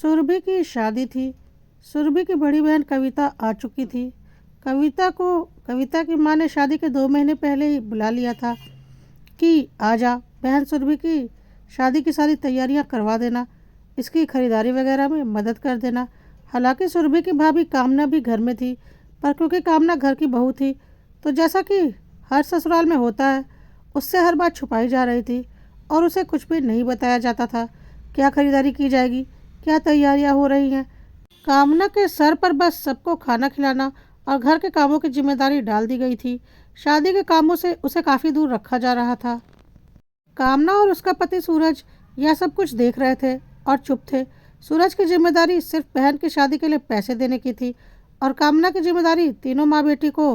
सुरभि की शादी थी। सुरभि की बड़ी बहन कविता आ चुकी थी। कविता की माँ ने शादी के 2 महीने पहले ही बुला लिया था कि आ जा बहन, सुरभि की शादी की सारी तैयारियां करवा देना, इसकी खरीदारी वगैरह में मदद कर देना। हालांकि सुरभि की भाभी कामना भी घर में थी, पर क्योंकि कामना घर की बहू थी तो जैसा कि हर ससुराल में होता है, उससे हर बात छुपाई जा रही थी और उसे कुछ भी नहीं बताया जाता था। क्या खरीदारी की जाएगी, क्या तैयारियां हो रही हैं। कामना के सर पर बस सबको खाना खिलाना और घर के कामों की जिम्मेदारी डाल दी गई थी। शादी के कामों से उसे काफ़ी दूर रखा जा रहा था। कामना और उसका पति सूरज यह सब कुछ देख रहे थे और चुप थे। सूरज की जिम्मेदारी सिर्फ बहन की शादी के लिए पैसे देने की थी और कामना की जिम्मेदारी तीनों माँ बेटी को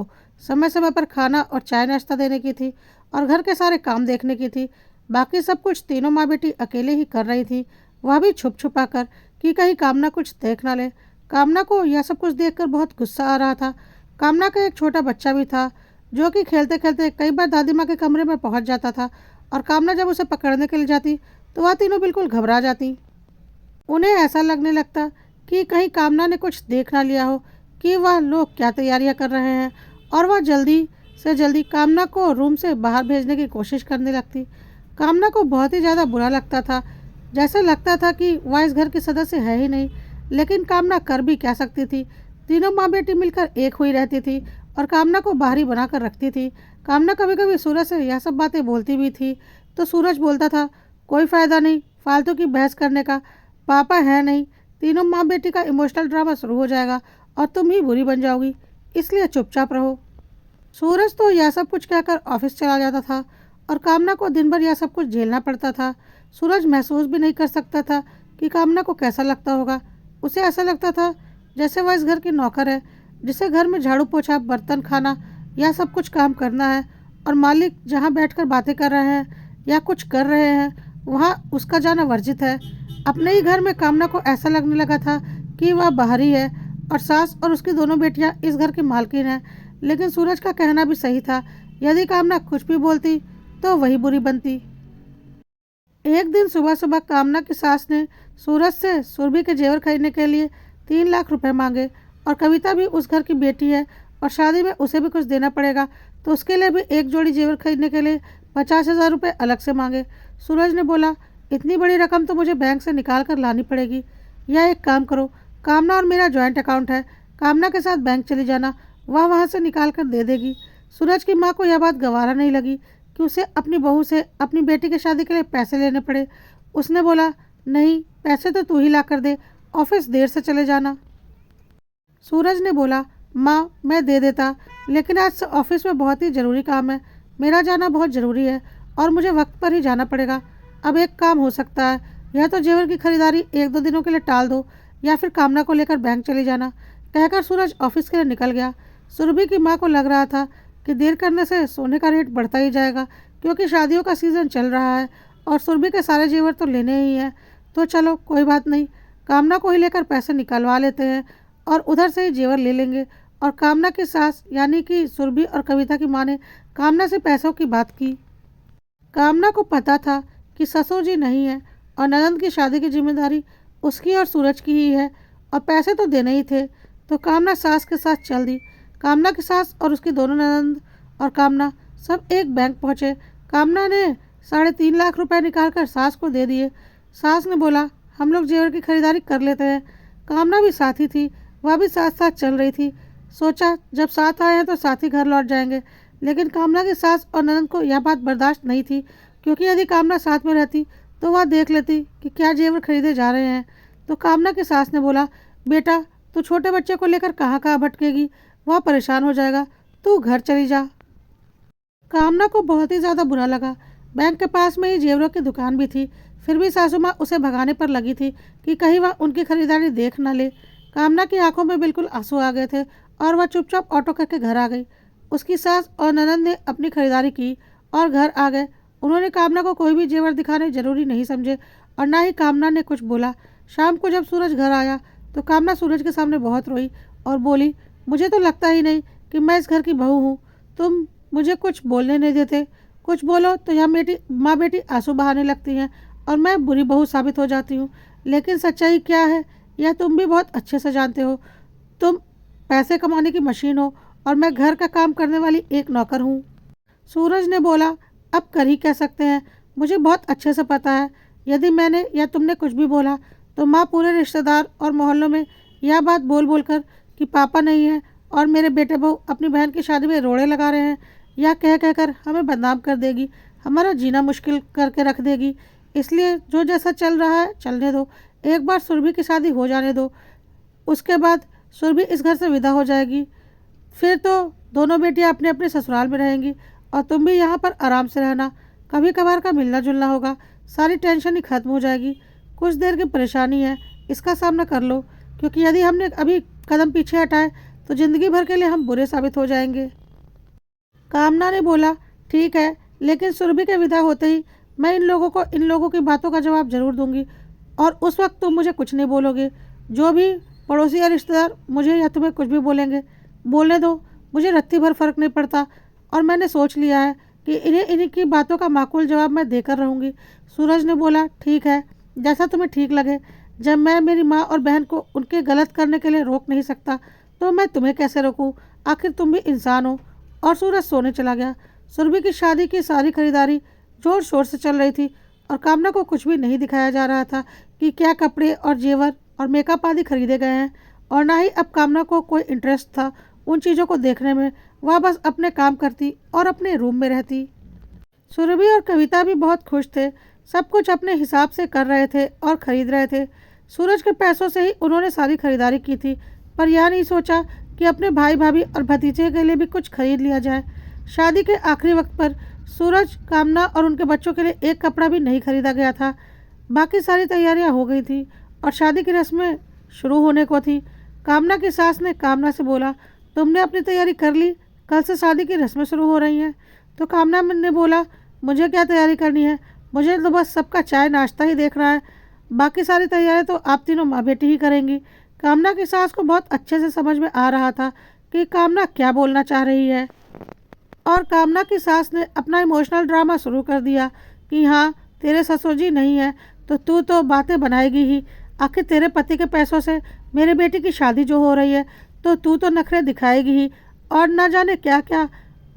समय समय पर खाना और चाय नाश्ता देने की थी और घर के सारे काम देखने की थी। बाकी सब कुछ तीनों माँ बेटी अकेले ही कर रही थी, वह भी छुप छुपा कर, कि कहीं कामना कुछ देख ना ले। कामना को यह सब कुछ देखकर बहुत गुस्सा आ रहा था। कामना का एक छोटा बच्चा भी था जो कि खेलते खेलते कई बार दादी माँ के कमरे में पहुंच जाता था और कामना जब उसे पकड़ने के लिए जाती तो वह तीनों बिल्कुल घबरा जाती। उन्हें ऐसा लगने लगता कि कहीं कामना ने कुछ देख ना लिया हो कि वह लोग क्या तैयारियां कर रहे हैं, और वह जल्दी से जल्दी कामना को रूम से बाहर भेजने की कोशिश करने लगती। कामना को बहुत ही ज़्यादा बुरा लगता था। जैसे लगता था कि वह इस घर की सदस्य है ही नहीं, लेकिन कामना कर भी क्या सकती थी। तीनों माँ बेटी मिलकर एक हुई रहती थी और कामना को बाहरी बनाकर रखती थी। कामना कभी कभी सूरज से यह सब बातें बोलती भी थी तो सूरज बोलता था, कोई फ़ायदा नहीं फालतू की बहस करने का, पापा है नहीं, तीनों माँ बेटी का इमोशनल ड्रामा शुरू हो जाएगा और तुम ही बुरी बन जाओगी, इसलिए चुपचाप रहो। सूरज तो यह सब कुछ कहकर ऑफिस चला जाता था और कामना को दिन भर यह सब कुछ झेलना पड़ता था। सूरज महसूस भी नहीं कर सकता था कि कामना को कैसा लगता होगा। उसे ऐसा लगता था जैसे वह इस घर की नौकर है, जिसे घर में झाड़ू पोछा बर्तन खाना यह सब कुछ काम करना है, और मालिक जहाँ बैठकर बातें कर रहे हैं या कुछ कर रहे हैं वहाँ उसका जाना वर्जित है। अपने ही घर में कामना को ऐसा लगने लगा था कि वह बाहरी है और सास और उसकी दोनों बेटियां इस घर की मालकिन हैं। लेकिन सूरज का कहना भी सही था, यदि कामना कुछ भी बोलती तो वही बुरी बनती। एक दिन सुबह सुबह कामना की सास ने सूरज से सुरभि के जेवर खरीदने के लिए 3 लाख रुपए मांगे, और कविता भी उस घर की बेटी है और शादी में उसे भी कुछ देना पड़ेगा, तो उसके लिए भी एक जोड़ी जेवर खरीदने के लिए 50,000 रुपये अलग से मांगे। सूरज ने बोला, इतनी बड़ी रकम तो मुझे बैंक से निकाल कर लानी पड़ेगी, या एक काम करो, कामना और मेरा जॉइंट अकाउंट है, कामना के साथ बैंक चली जाना, वह वहाँ से निकाल कर दे देगी। सूरज की माँ को यह बात गवारा नहीं लगी कि उसे अपनी बहू से अपनी बेटी की शादी के लिए पैसे लेने पड़े। उसने बोला, नहीं, पैसे तो तू ही ला कर दे, ऑफिस देर से चले जाना। सूरज ने बोला, माँ मैं दे देता, लेकिन आज ऑफिस में बहुत ही ज़रूरी काम है, मेरा जाना बहुत ज़रूरी है और मुझे वक्त पर ही जाना पड़ेगा। अब एक काम हो सकता है, या तो जेवर की खरीदारी 1-2 दिनों के लिए टाल दो, या फिर कामना को लेकर बैंक चले जाना। कहकर सूरज ऑफिस के लिए निकल गया। सुरभि की माँ को लग रहा था कि देर करने से सोने का रेट बढ़ता ही जाएगा, क्योंकि शादियों का सीज़न चल रहा है और सुरभि के सारे जेवर तो लेने ही हैं। तो चलो कोई बात नहीं, कामना को ही लेकर पैसे निकलवा लेते हैं और उधर से ही जेवर ले लेंगे। और कामना की सास यानी कि सुरभि और कविता की माँ ने कामना से पैसों की बात की। कामना को पता था कि ससुर जी नहीं है और ननंद की शादी की जिम्मेदारी उसकी और सूरज की ही है, और पैसे तो देने ही थे, तो कामना सास के साथ चल दी। कामना की सास और उसकी दोनों ननंद और कामना सब एक बैंक पहुँचे। कामना ने 3.5 लाख रुपए निकाल कर सास को दे दिए। सास ने बोला, हम लोग जेवर की खरीदारी कर लेते हैं। कामना भी साथ ही थी, वह भी साथ साथ चल रही थी। सोचा जब साथ आए हैं तो साथ ही घर लौट जाएंगे, लेकिन कामना की सास और ननंद को यह बात बर्दाश्त नहीं थी, क्योंकि यदि कामना साथ में रहती तो वह देख लेती कि क्या जेवर खरीदे जा रहे हैं। तो कामना की सास ने बोला, बेटा तू छोटे बच्चे को लेकर कहाँ कहाँ भटकेगी, वह परेशान हो जाएगा, तू घर चली जा। कामना को बहुत ही ज़्यादा बुरा लगा। बैंक के पास में ही जेवरों की दुकान भी थी, फिर भी सासू माँ उसे भगाने पर लगी थी कि कहीं वह उनकी खरीदारी देख न ले। कामना की आंखों में बिल्कुल आंसू आ गए थे और वह चुपचाप ऑटो करके घर आ गई। उसकी सास और ननद ने अपनी खरीदारी की और घर आ गए। उन्होंने कामना को कोई भी जेवर दिखाने जरूरी नहीं समझे और ना ही कामना ने कुछ बोला। शाम को जब सूरज घर आया तो कामना सूरज के सामने बहुत रोई और बोली, मुझे तो लगता ही नहीं कि मैं इस घर की बहू हूँ, तुम मुझे कुछ बोलने नहीं देते, कुछ बोलो तो यहाँ बेटी माँ बेटी आंसू बहाने लगती हैं और मैं बुरी बहू साबित हो जाती हूँ। लेकिन सच्चाई क्या है यह तुम भी बहुत अच्छे से जानते हो। तुम पैसे कमाने की मशीन हो और मैं घर का काम करने वाली एक नौकर हूँ। सूरज ने बोला, अब कर ही कह सकते हैं, मुझे बहुत अच्छे से पता है यदि मैंने या तुमने कुछ भी बोला तो माँ पूरे रिश्तेदार और मोहल्लों में यह बात बोल बोल कर कि पापा नहीं है और मेरे बेटे बहू अपनी बहन की शादी में रोड़े लगा रहे हैं, यह कह कह कर हमें बदनाम कर देगी, हमारा जीना मुश्किल करके रख देगी। इसलिए जो जैसा चल रहा है चलने दो, एक बार सुरभि की शादी हो जाने दो, उसके बाद सुरभि इस घर से विदा हो जाएगी। फिर तो दोनों बेटियां अपने अपने ससुराल में रहेंगी और तुम भी यहाँ पर आराम से रहना। कभी कभार का मिलना जुलना होगा, सारी टेंशन ही खत्म हो जाएगी। कुछ देर की परेशानी है, इसका सामना कर लो, क्योंकि यदि हमने अभी कदम पीछे हटाए तो ज़िंदगी भर के लिए हम बुरे साबित हो जाएंगे। कामना ने बोला, ठीक है, लेकिन सुरभि के विदा होते ही मैं इन लोगों की बातों का जवाब जरूर दूंगी और उस वक्त तुम मुझे कुछ नहीं बोलोगे। जो भी पड़ोसी या रिश्तेदार मुझे या तुम्हें कुछ भी बोलेंगे, बोलने दो, मुझे रत्ती भर फर्क नहीं पड़ता और मैंने सोच लिया है कि इन्हीं की बातों का माकूल जवाब मैं देकर रहूँगी। सूरज ने बोला, ठीक है, जैसा तुम्हें ठीक लगे। जब मैं मेरी माँ और बहन को उनके गलत करने के लिए रोक नहीं सकता तो मैं तुम्हें कैसे रोकूं? आखिर तुम भी इंसान हो। और सूरज सोने चला गया। सुरभि की शादी की सारी खरीदारी जोर शोर से चल रही थी और कामना को कुछ भी नहीं दिखाया जा रहा था कि क्या कपड़े और जेवर और मेकअप आदि खरीदे गए हैं, और ना ही अब कामना को कोई इंटरेस्ट था उन चीज़ों को देखने में। वह बस अपने काम करती और अपने रूम में रहती। सुरभि और कविता भी बहुत खुश थे, सब कुछ अपने हिसाब से कर रहे थे और ख़रीद रहे थे। सूरज के पैसों से ही उन्होंने सारी खरीदारी की थी, पर यह नहीं सोचा कि अपने भाई भाभी और भतीजे के लिए भी कुछ खरीद लिया जाए। शादी के आखिरी वक्त पर सूरज, कामना और उनके बच्चों के लिए एक कपड़ा भी नहीं खरीदा गया था। बाकी सारी तैयारियां हो गई थी और शादी की रस्में शुरू होने को थी। कामना की सास ने कामना से बोला, तुमने अपनी तैयारी कर ली? कल से शादी की रस्में शुरू हो रही हैं। तो कामना ने बोला, मुझे क्या तैयारी करनी है, मुझे तो बस सबका चाय नाश्ता ही देखना है, बाकी सारी तैयारी तो आप तीनों माँ बेटी ही करेंगी। कामना की सास को बहुत अच्छे से समझ में आ रहा था कि कामना क्या बोलना चाह रही है, और कामना की सास ने अपना इमोशनल ड्रामा शुरू कर दिया कि हाँ, तेरे ससुर जी नहीं है तो तू तो बातें बनाएगी ही। आखिर तेरे पति के पैसों से मेरे बेटी की शादी जो हो रही है तो तू तो नखरे दिखाएगी ही, और न जाने क्या क्या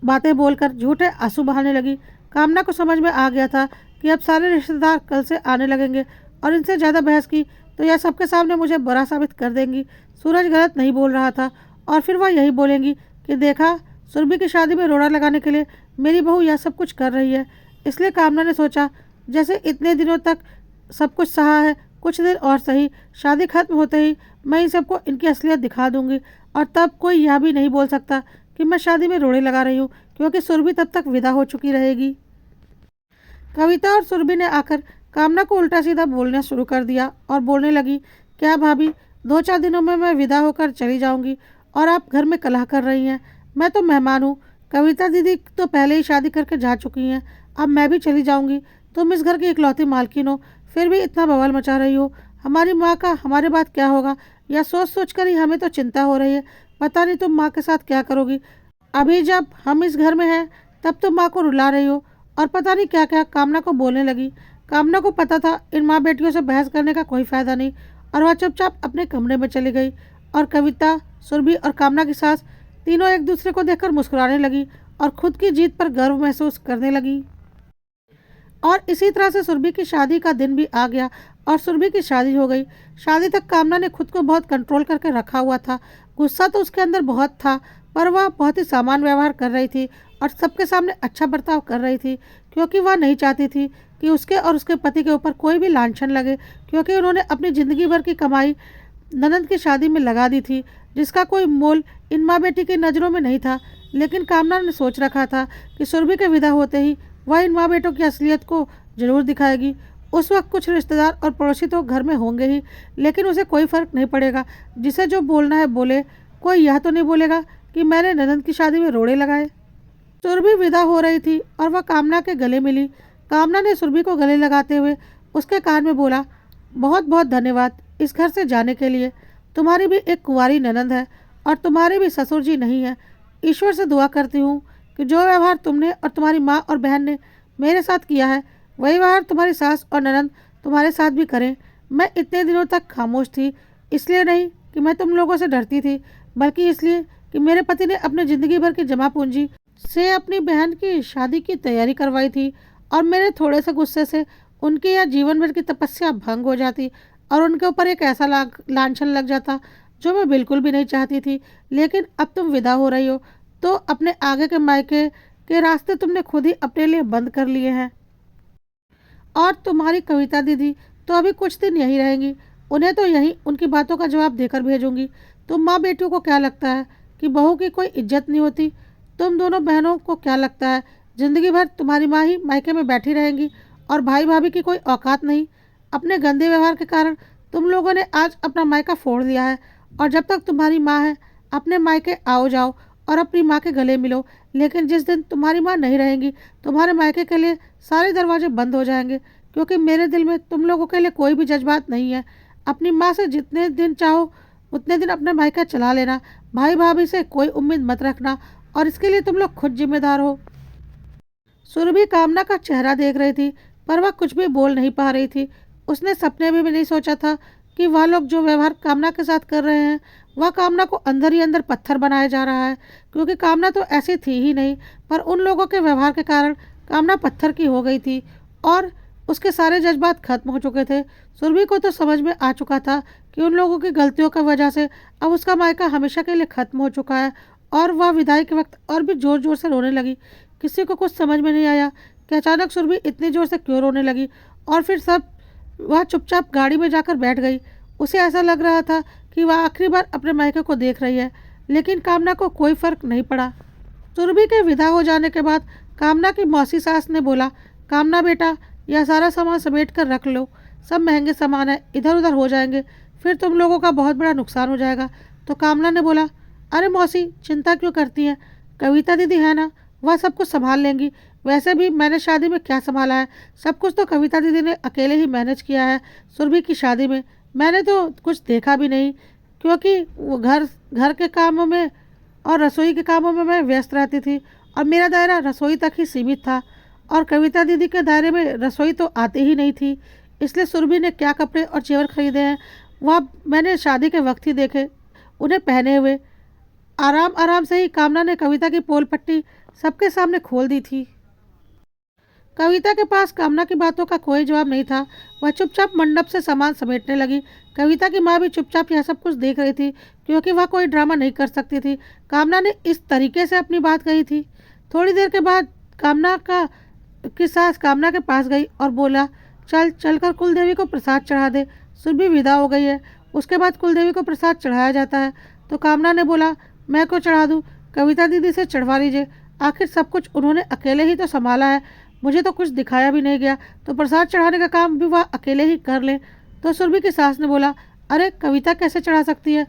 बातें बोलकर झूठे आंसू बहाने लगी। कामना को समझ में आ गया था कि अब सारे रिश्तेदार कल से आने लगेंगे और इनसे ज़्यादा बहस की तो यह सबके सामने मुझे बुरा साबित कर देंगी। सूरज गलत नहीं बोल रहा था और फिर वह यही बोलेंगी कि देखा, सुरभि की शादी में रोड़ा लगाने के लिए मेरी बहू यह सब कुछ कर रही है। इसलिए कामना ने सोचा, जैसे इतने दिनों तक सब कुछ सहा है, कुछ दिन और सही, शादी खत्म होते ही मैं इन सबको इनकी असलियत दिखा दूंगी और तब कोई यह भी नहीं बोल सकता कि मैं शादी में रोड़े लगा रही हूँ, क्योंकि सुरभि तब तक विदा हो चुकी रहेगी। कविता और सुरभि ने आकर कामना को उल्टा सीधा बोलना शुरू कर दिया और बोलने लगी, क्या भाभी, 2-4 दिनों में मैं विदा होकर चली जाऊंगी और आप घर में कलह कर रही हैं। मैं तो मेहमान हूँ, कविता दीदी तो पहले ही शादी करके जा चुकी हैं, अब मैं भी चली जाऊंगी। तुम इस घर की इकलौती मालकिन हो, फिर भी इतना बवाल मचा रही हो। हमारी माँ का हमारे बाद क्या होगा, यह सोच सोच कर ही हमें तो चिंता हो रही है। पता नहीं तुम माँ के साथ क्या करोगी। अभी जब हम इस घर में हैं तब तुम माँ को रुला रही हो, और पता नहीं क्या क्या कामना को बोलने लगी। कामना को पता था इन माँ बेटियों से बहस करने का कोई फ़ायदा नहीं, और वह चुपचाप अपने कमरे में चली गई। और कविता, सुरभि और कामना की सास तीनों एक दूसरे को देखकर मुस्कुराने लगी और खुद की जीत पर गर्व महसूस करने लगी। और इसी तरह से सुरभि की शादी का दिन भी आ गया और सुरभि की शादी हो गई। शादी तक कामना ने खुद को बहुत कंट्रोल करके रखा हुआ था। गुस्सा तो उसके अंदर बहुत था, पर वह बहुत ही सामान्य व्यवहार कर रही थी और सबके सामने अच्छा बर्ताव कर रही थी, क्योंकि वह नहीं चाहती थी कि उसके और उसके पति के ऊपर कोई भी लांछन लगे, क्योंकि उन्होंने अपनी ज़िंदगी भर की कमाई ननद की शादी में लगा दी थी, जिसका कोई मोल इन माँ बेटी की नज़रों में नहीं था। लेकिन कामना ने सोच रखा था कि सुरभि के विदा होते ही वह इन माँ बेटों की असलियत को जरूर दिखाएगी। उस वक्त कुछ रिश्तेदार और पड़ोसी तो घर में होंगे ही, लेकिन उसे कोई फ़र्क नहीं पड़ेगा, जिसे जो बोलना है बोले। कोई यह तो नहीं बोलेगा कि मैंने ननद की शादी में रोड़े लगाए। सुरभि विदा हो रही थी और वह कामना के गले मिली। कामना ने सुरभि को गले लगाते हुए उसके कान में बोला, बहुत बहुत धन्यवाद इस घर से जाने के लिए। तुम्हारी भी एक कुंवारी ननद है और तुम्हारे भी ससुर जी नहीं है। ईश्वर से दुआ करती हूँ कि जो व्यवहार तुमने और तुम्हारी माँ और बहन ने मेरे साथ किया है, वही व्यवहार तुम्हारी सास और ननद तुम्हारे साथ भी करें। मैं इतने दिनों तक खामोश थी, इसलिए नहीं कि मैं तुम लोगों से डरती थी, बल्कि इसलिए कि मेरे पति ने अपने ज़िंदगी भर की जमा पूंजी से अपनी बहन की शादी की तैयारी करवाई थी, और मेरे थोड़े से गुस्से से उनकी यह जीवन भर की तपस्या भंग हो जाती और उनके ऊपर एक ऐसा लांछन लग जाता जो मैं बिल्कुल भी नहीं चाहती थी। लेकिन अब तुम विदा हो रही हो, तो अपने आगे के मायके के रास्ते तुमने खुद ही अपने लिए बंद कर लिए हैं। और तुम्हारी कविता दीदी तो अभी कुछ दिन यहीं रहेंगी, उन्हें तो यहीं उनकी बातों का जवाब देकर भेजूंगी। तुम माँ बेटियों को क्या लगता है कि बहू की कोई इज्जत नहीं होती? तुम दोनों बहनों को क्या लगता है जिंदगी भर तुम्हारी माँ ही मायके में बैठी रहेंगी और भाई भाभी की कोई औकात नहीं? अपने गंदे व्यवहार के कारण तुम लोगों ने आज अपना मायका फोड़ दिया है, और जब तक तुम्हारी माँ है अपने मायके आओ जाओ और अपनी माँ के गले मिलो। लेकिन जिस दिन तुम्हारी माँ नहीं रहेंगी, तुम्हारे मायके के लिए सारे दरवाजे बंद हो जाएंगे, क्योंकि मेरे दिल में तुम लोगों के लिए कोई भी जज्बात नहीं है। अपनी माँ से जितने दिन चाहो उतने दिन अपना मायका चला लेना, भाई भाभी से कोई उम्मीद मत रखना, और इसके लिए तुम लोग खुद जिम्मेदार हो। सुरभि कामना का चेहरा देख रही थी, पर वह कुछ भी बोल नहीं पा रही थी। उसने सपने में भी नहीं सोचा था कि वह लोग जो व्यवहार कामना के साथ कर रहे हैं, वह कामना को अंदर ही अंदर पत्थर बनाया जा रहा है, क्योंकि कामना तो ऐसी थी ही नहीं, पर उन लोगों के व्यवहार के कारण कामना पत्थर की हो गई थी और उसके सारे जज्बात खत्म हो चुके थे। सुरभि को तो समझ में आ चुका था कि उन लोगों की गलतियों की वजह से अब उसका मायका हमेशा के लिए खत्म हो चुका है, और वह विदाई के वक्त और भी ज़ोर ज़ोर से रोने लगी। किसी को कुछ समझ में नहीं आया कि अचानक सुरभि इतनी ज़ोर से क्यों रोने लगी, और फिर सब वह चुपचाप गाड़ी में जाकर बैठ गई। उसे ऐसा लग रहा था कि वह आखिरी बार अपने मायके को देख रही है, लेकिन कामना को कोई फर्क नहीं पड़ा। सुरभि के विदा हो जाने के बाद कामना की मौसी सास ने बोला, कामना बेटा, यह सारा सामान समेट कर रख लो, सब महंगे सामान है, इधर उधर हो जाएंगे, फिर तुम लोगों का बहुत बड़ा नुकसान हो जाएगा। तो कामना ने बोला, अरे मौसी, चिंता क्यों करती हैं, कविता दीदी है ना, वह सब कुछ संभाल लेंगी। वैसे भी मैंने शादी में क्या संभाला है, सब कुछ तो कविता दीदी ने अकेले ही मैनेज किया है। सुरभि की शादी में मैंने तो कुछ देखा भी नहीं, क्योंकि वो घर घर के कामों में और रसोई के कामों में मैं व्यस्त रहती थी, और मेरा दायरा रसोई तक ही सीमित था, और कविता दीदी के दायरे में रसोई तो आती ही नहीं थी। इसलिए सुरभि ने क्या कपड़े और जेवर खरीदे हैं, वह मैंने शादी के वक्त ही देखे, उन्हें पहने हुए। आराम आराम से ही कामना ने कविता की पोल पट्टी सबके सामने खोल दी थी। कविता के पास कामना की बातों का कोई जवाब नहीं था। वह चुपचाप मंडप से सामान समेटने लगी। कविता की माँ भी चुपचाप यह सब कुछ देख रही थी, क्योंकि वह कोई ड्रामा नहीं कर सकती थी। कामना ने इस तरीके से अपनी बात कही थी। थोड़ी देर के बाद कामना की सास कामना के पास गई और बोला, चल चलकर कुलदेवी को प्रसाद चढ़ा दे। सुरभि विदा हो गई है, उसके बाद कुलदेवी को प्रसाद चढ़ाया जाता है। तो कामना ने बोला, मैं को चढ़ा दूँ? कविता दीदी से चढ़वा लीजिए, आखिर सब कुछ उन्होंने अकेले ही तो संभाला है, मुझे तो कुछ दिखाया भी नहीं गया, तो प्रसाद चढ़ाने का काम भी वह अकेले ही कर ले। तो सुरभि की सास ने बोला, अरे कविता कैसे चढ़ा सकती है,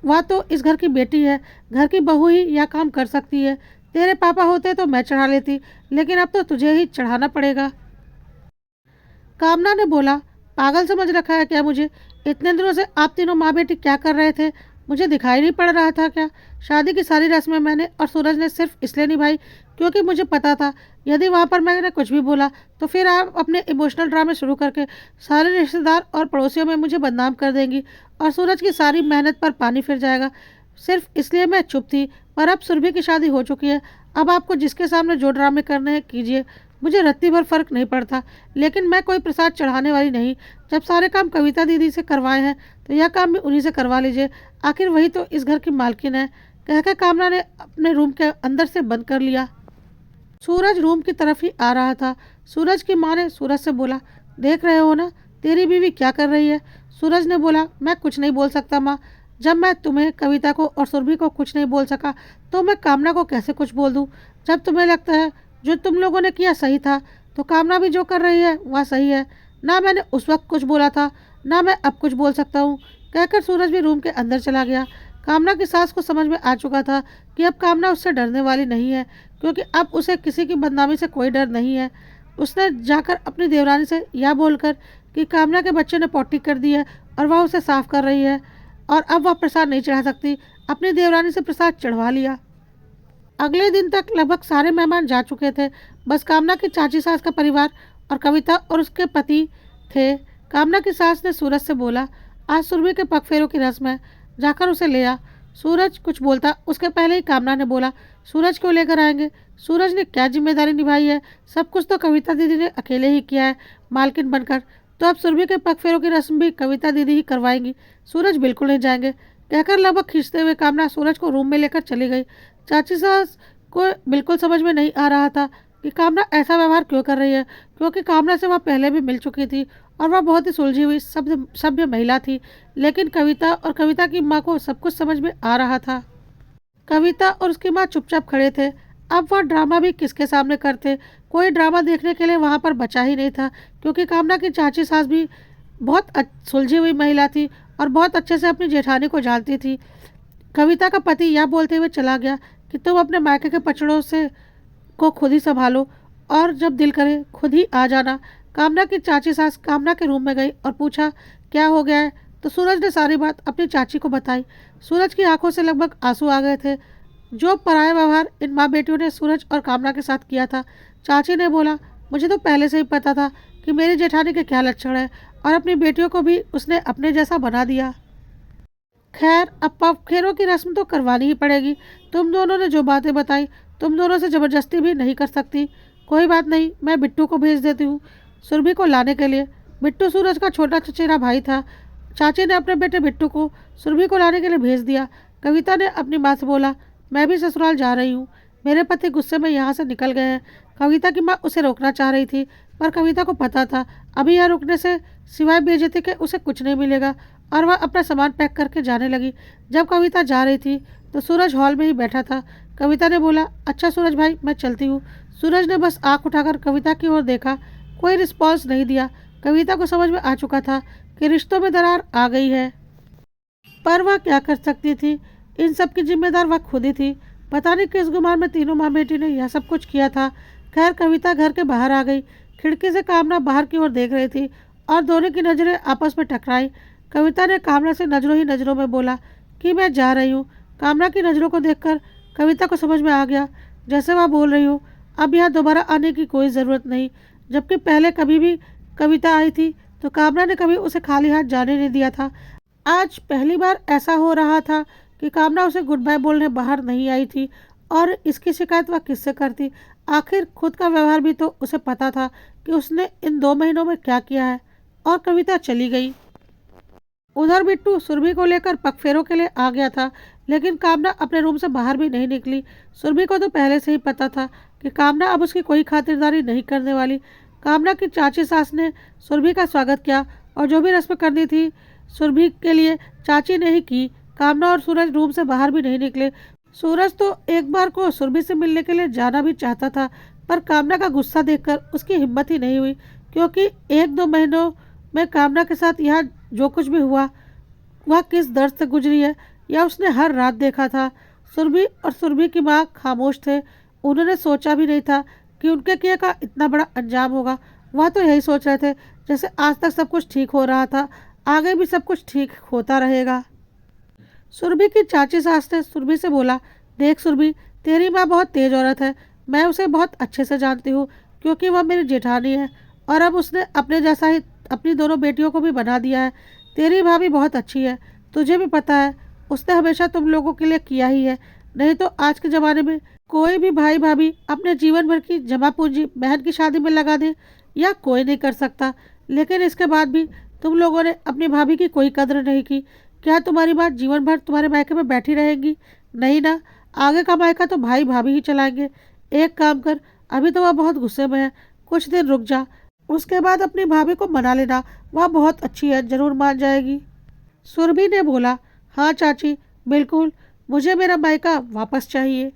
वह तो इस घर की बेटी है, घर की बहू ही यह काम कर सकती है। तेरे पापा होते तो मैं चढ़ा लेती, लेकिन अब तो तुझे ही चढ़ाना पड़ेगा। कामना ने बोला, पागल समझ रखा है क्या मुझे? इतने दिनों से आप तीनों माँ बेटी क्या कर रहे थे, मुझे दिखाई नहीं पड़ रहा था क्या? शादी की सारी रस्में मैंने और सूरज ने सिर्फ इसलिए निभाई क्योंकि मुझे पता था यदि वहाँ पर मैंने कुछ भी बोला तो फिर आप अपने इमोशनल ड्रामे शुरू करके सारे रिश्तेदार और पड़ोसियों में मुझे बदनाम कर देंगी, और सूरज की सारी मेहनत पर पानी फिर जाएगा। सिर्फ इसलिए मैं चुप थी, पर अब सुरभि की शादी हो चुकी है, अब आपको जिसके सामने जो ड्रामे करने हैं कीजिए, मुझे रत्ती भर फर्क नहीं पड़ता। लेकिन मैं कोई प्रसाद चढ़ाने वाली नहीं। जब सारे काम कविता दीदी से करवाए हैं तो यह काम भी उन्हीं से करवा लीजिए, आखिर वही तो इस घर की मालकिन है। कहकर कामना ने अपने रूम के अंदर से बंद कर लिया। सूरज रूम की तरफ ही आ रहा था। सूरज की माँ ने सूरज से बोला, देख रहे हो ना तेरी बीवी क्या कर रही है? सूरज ने बोला, मैं कुछ नहीं बोल सकता माँ, जब मैं तुम्हें, कविता को और सुरभि को कुछ नहीं बोल सका तो मैं कामना को कैसे कुछ बोल दूँ? जब तुम्हें लगता है जो तुम लोगों ने किया सही था, तो कामना भी जो कर रही है वह सही है। ना मैंने उस वक्त कुछ बोला था, ना मैं अब कुछ बोल सकता हूँ। कहकर सूरज भी रूम के अंदर चला गया। कामना की सास को समझ में आ चुका था कि अब कामना उससे डरने वाली नहीं है, क्योंकि अब उसे किसी की बदनामी से कोई डर नहीं है। उसने जाकर अपनी देवरानी से यह बोलकर कि कामना के बच्चे ने पॉटी कर दी है और वह उसे साफ कर रही है और अब वह प्रसाद नहीं चढ़ा सकती, अपनी देवरानी से प्रसाद चढ़वा लिया। अगले दिन तक लगभग सारे मेहमान जा चुके थे। बस कामना की चाची सास का परिवार और कविता और उसके पति थे। कामना की सास ने सूरज से बोला, आज सुरभि के पगफेरों की रस्म है, जाकर उसे ले आ। सूरज कुछ बोलता उसके पहले ही कामना ने बोला, सूरज क्यों लेकर आएंगे? सूरज ने क्या जिम्मेदारी निभाई है? सब कुछ तो कविता दीदी ने अकेले ही किया है, मालकिन बनकर। तो अब सुरभि के पगफेरों की रस्म भी कविता दीदी ही करवाएंगी। सूरज बिल्कुल नहीं जाएंगे, कहकर लगभग खींचते हुए कामना सूरज को रूम में लेकर चली गई। चाची सास को बिल्कुल समझ में नहीं आ रहा था कि कामना ऐसा व्यवहार क्यों कर रही है, क्योंकि कामना से वह पहले भी मिल चुकी थी और वह बहुत ही सुलझी हुई सभ्य महिला थी। लेकिन कविता और कविता की माँ को सब कुछ समझ में आ रहा था। कविता और उसकी माँ चुपचाप खड़े थे। अब वह ड्रामा भी किसके सामने करते? कोई ड्रामा देखने के लिए वहाँ पर बचा ही नहीं था, क्योंकि कामना की चाची सास भी बहुत सुलझी हुई महिला थी और बहुत अच्छे से अपनी जेठानी को जानती थी। कविता का पति यह बोलते हुए चला गया कि तुम अपने मायके के पचड़ों से को खुद ही संभालो और जब दिल करे खुद ही आ जाना। कामना की चाची सास कामना के रूम में गई और पूछा, क्या हो गया है? तो सूरज ने सारी बात अपनी चाची को बताई। सूरज की आंखों से लगभग आंसू आ गए थे। जो पराया व्यवहार इन माँ बेटियों ने सूरज और कामना के साथ किया था। चाची ने बोला, मुझे तो पहले से ही पता था कि मेरी जेठानी के क्या लक्षण है और अपनी बेटियों को भी उसने अपने जैसा बना दिया। खैर, अब पगफेरों की रस्म तो करवानी ही पड़ेगी। तुम दोनों ने जो बातें बताई, तुम दोनों से ज़बरदस्ती भी नहीं कर सकती। कोई बात नहीं, मैं बिट्टू को भेज देती हूँ सुरभि को लाने के लिए। बिट्टू सूरज का छोटा चचेरा भाई था। चाची ने अपने बेटे बिट्टू को सुरभि को लाने के लिए भेज दिया। कविता ने अपनी माँ से बोला, मैं भी ससुराल जा रही हूँ, मेरे पति गुस्से में यहाँ से निकल गए हैं। कविता की माँ उसे रोकना चाह रही थी, पर कविता को पता था अभी यह रुकने से सिवाय बेइज्जती के उसे कुछ नहीं मिलेगा, और वह अपना सामान पैक करके जाने लगी। जब कविता जा रही थी तो सूरज हॉल में ही बैठा था। कविता ने बोला, अच्छा सूरज भाई, मैं चलती हूँ। सूरज ने बस आंख उठाकर कविता की ओर देखा, कोई रिस्पॉन्स नहीं दिया। कविता को समझ में आ चुका था कि रिश्तों में दरार आ गई है, पर वह क्या कर सकती थी? इन सब की जिम्मेदार वह खुद ही थी। पता नहीं किस गुमान में तीनों माँ बेटी ने यह सब कुछ किया था। खैर, कविता घर के बाहर आ गई। खिड़की से कामना बाहर की ओर देख रही थी और दोनों की नज़रें आपस में टकराई। कविता ने कामना से नज़रों ही नज़रों में बोला कि मैं जा रही हूँ। कामना की नज़रों को देखकर कविता को समझ में आ गया जैसे वह बोल रही हो, अब यहाँ दोबारा आने की कोई ज़रूरत नहीं। जबकि पहले कभी भी कविता आई थी तो कामना ने कभी उसे खाली हाथ जाने नहीं दिया था। आज पहली बार ऐसा हो रहा था कि कामना उसे गुड बाय बोलने बाहर नहीं आई थी, और इसकी शिकायत वह किससे करती? आखिर खुद का व्यवहार भी तो उसे पता था कि उसने इन 2 महीनों में क्या किया है। और कविता चली गई। उधर बिट्टू सुरभि को लेकर पगफेरों के लिए आ गया था, लेकिन कामना अपने रूम से बाहर भी नहीं निकली। सुरभि को तो पहले से ही पता था कि कामना अब उसकी कोई खातिरदारी नहीं करने वाली। कामना की चाची सास ने सुरभि का स्वागत किया और जो भी रस्म करनी थी सुरभि के लिए चाची ने ही की। कामना और सूरज रूम से बाहर भी नहीं निकले। सूरज तो एक बार को सुरभि से मिलने के लिए जाना भी चाहता था, पर कामना का गुस्सा देखकर उसकी हिम्मत ही नहीं हुई, क्योंकि 1-2 महीनों में कामना के साथ यहाँ जो कुछ भी हुआ वह किस दर्द से गुजरी है या उसने हर रात देखा था। सुरभि और सुरभि की माँ खामोश थे। उन्होंने सोचा भी नहीं था कि उनके किए का इतना बड़ा अंजाम होगा। वह तो यही सोच रहे थे जैसे आज तक सब कुछ ठीक हो रहा था, आगे भी सब कुछ ठीक होता रहेगा। सुरभि की चाची सास ने सुरभि से बोला, देख सुरभि, तेरी माँ बहुत तेज औरत है। मैं उसे बहुत अच्छे से जानती हूँ, क्योंकि वह मेरी जेठानी है और अब उसने अपने जैसा ही अपनी दोनों बेटियों को भी बना दिया है। तेरी भाभी बहुत अच्छी है, तुझे भी पता है। उसने हमेशा तुम लोगों के लिए किया ही है। नहीं तो आज के ज़माने में कोई भी भाई भाभी अपने जीवन भर की जमा पूंजी बहन की शादी में लगा दे, या कोई नहीं कर सकता। लेकिन इसके बाद भी तुम लोगों ने अपनी भाभी की कोई कदर नहीं की। क्या तुम्हारी बात जीवन भर तुम्हारे मायके में बैठी रहेगी? नहीं ना, आगे का मायका तो भाई भाभी ही चलाएंगे। एक काम कर, अभी तो वह बहुत गुस्से में है, कुछ दिन रुक जा, उसके बाद अपनी भाभी को मना लेना। वह बहुत अच्छी है, जरूर मान जाएगी। सुरभि ने बोला, हाँ चाची, बिल्कुल, मुझे मेरा मायका वापस चाहिए।